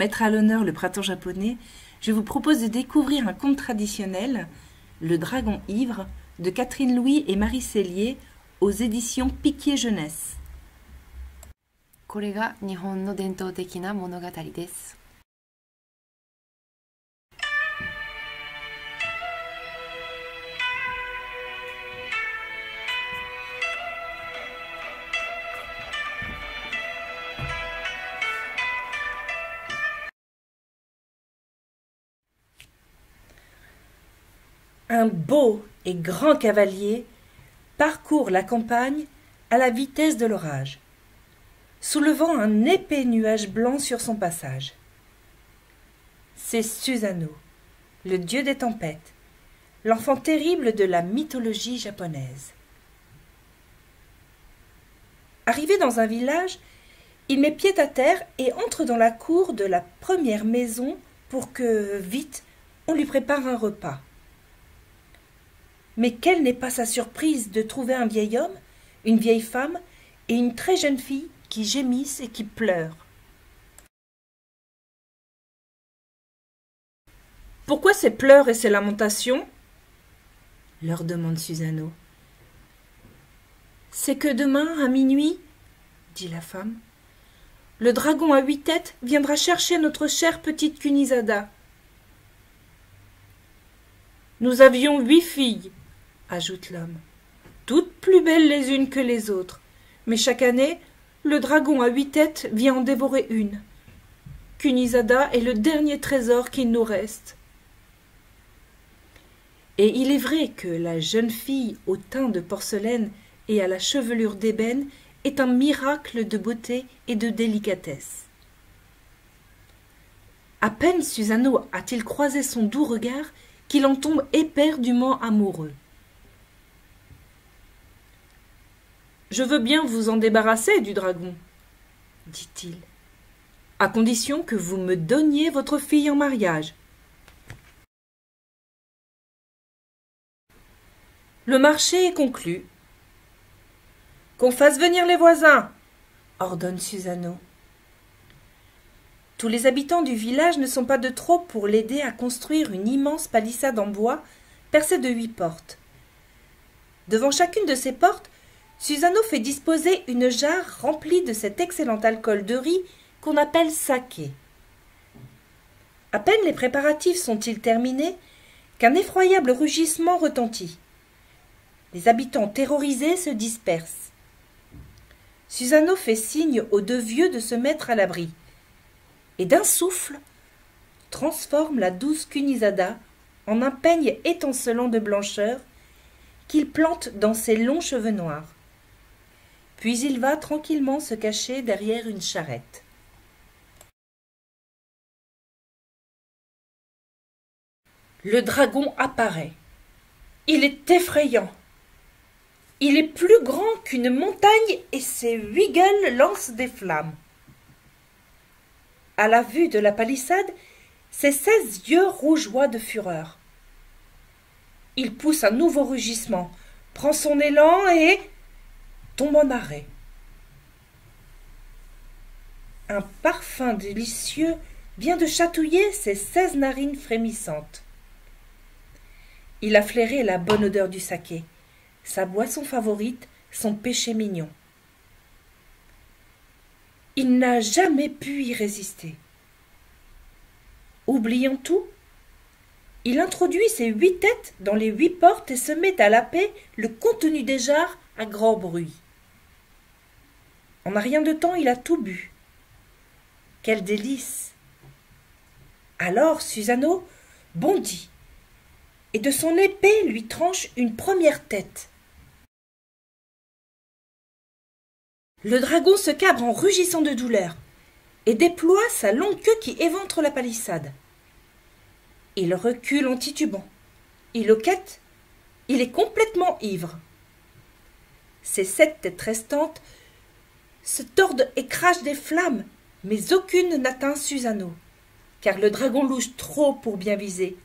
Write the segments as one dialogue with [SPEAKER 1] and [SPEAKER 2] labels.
[SPEAKER 1] mettre à l'honneur le printemps japonais, je vous propose de découvrir un conte traditionnel, Le Dragon ivre, de Catherine Louis et Marie Sellier, aux éditions Piquier Jeunesse.
[SPEAKER 2] これが日本の伝統的な物語です。
[SPEAKER 1] Un beau et grand cavalier parcourt la campagne à la vitesse de l'orage, soulevant un épais nuage blanc sur son passage. C'est Susanoo, le dieu des tempêtes, l'enfant terrible de la mythologie japonaise. Arrivé dans un village, il met pied à terre et entre dans la cour de la première maison pour que, vite, on lui prépare un repas. Mais quelle n'est pas sa surprise de trouver un vieil homme, une vieille femme et une très jeune fille qui gémissent et qui pleurent. « Pourquoi ces pleurs et ces lamentations ?» leur demande Susanoo. « C'est que demain, à minuit, dit la femme, le dragon à 8 têtes viendra chercher notre chère petite Kunisada. Nous avions 8 filles, ajoute l'homme, toutes plus belles les unes que les autres, mais chaque année, le dragon à 8 têtes vient en dévorer une. Kunisada est le dernier trésor qu'il nous reste. Et il est vrai que la jeune fille au teint de porcelaine et à la chevelure d'ébène est un miracle de beauté et de délicatesse. À peine Susanoo a-t-il croisé son doux regard qu'il en tombe éperdument amoureux. « Je veux bien vous en débarrasser du dragon, dit-il, à condition que vous me donniez votre fille en mariage. Le marché est conclu. Qu'on fasse venir les voisins, ordonne Susanoo. Tous les habitants du village ne sont pas de trop pour l'aider à construire une immense palissade en bois percée de 8 portes. Devant chacune de ces portes, Susanoo fait disposer une jarre remplie de cet excellent alcool de riz qu'on appelle saké. À peine les préparatifs sont-ils terminés qu'un effroyable rugissement retentit. Les habitants terrorisés se dispersent. Susanoo fait signe aux 2 vieux de se mettre à l'abri, et d'un souffle transforme la douce Kunisada en un peigne étincelant de blancheur qu'il plante dans ses longs cheveux noirs. Puis il va tranquillement se cacher derrière une charrette. Le dragon apparaît. Il est effrayant. Il est plus grand qu'une montagne et ses 8 gueules lancent des flammes. À la vue de la palissade, ses 16 yeux rougeoient de fureur. Il pousse un nouveau rugissement, prend son élan et tombe en arrêt. Un parfum délicieux vient de chatouiller ses 16 narines frémissantes. Il a flairé la bonne odeur du saké, sa boisson favorite, son péché mignon. Il n'a jamais pu y résister. Oubliant tout, il introduit ses 8 têtes dans les 8 portes et se met à laper le contenu des jarres à grand bruit. En un rien de temps, il a tout bu. Quel délice! Alors Susanoo bondit et de son épée lui tranche une première tête. Le dragon se cabre en rugissant de douleur et déploie sa longue queue qui éventre la palissade. Il recule en titubant. Il hoquette. Il est complètement ivre. Ses 7 têtes restantes se tordent et crachent des flammes, mais aucune n'atteint Susanoo, car le dragon louche trop pour bien viser.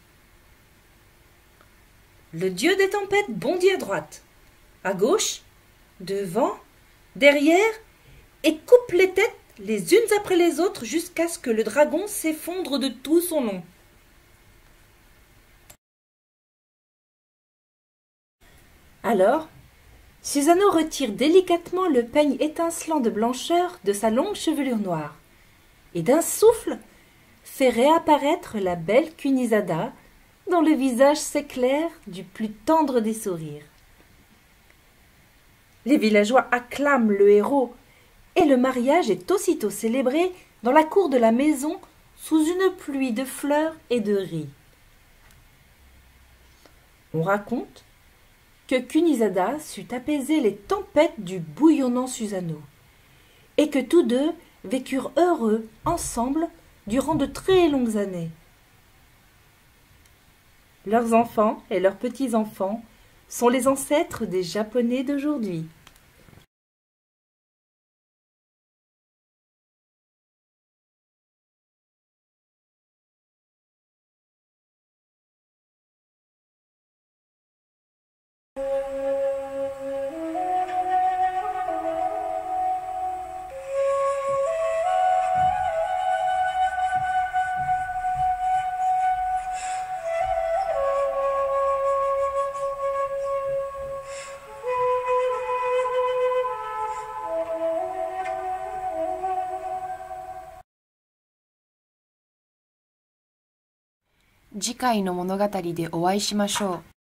[SPEAKER 1] Le dieu des tempêtes bondit à droite, à gauche, devant, derrière, et coupe les têtes les unes après les autres, jusqu'à ce que le dragon s'effondre de tout son long. Alors, Susanoo retire délicatement le peigne étincelant de blancheur de sa longue chevelure noire, et d'un souffle fait réapparaître la belle Kunisada, dont le visage s'éclaire du plus tendre des sourires. Les villageois acclament le héros, et le mariage est aussitôt célébré dans la cour de la maison sous une pluie de fleurs et de riz. On raconte que Kunisada sut apaiser les tempêtes du bouillonnant Susanoo, et que tous deux vécurent heureux ensemble durant de très longues années. Leurs enfants et leurs petits-enfants sont les ancêtres des Japonais d'aujourd'hui.
[SPEAKER 2] 次回の物語でお会いしましょう。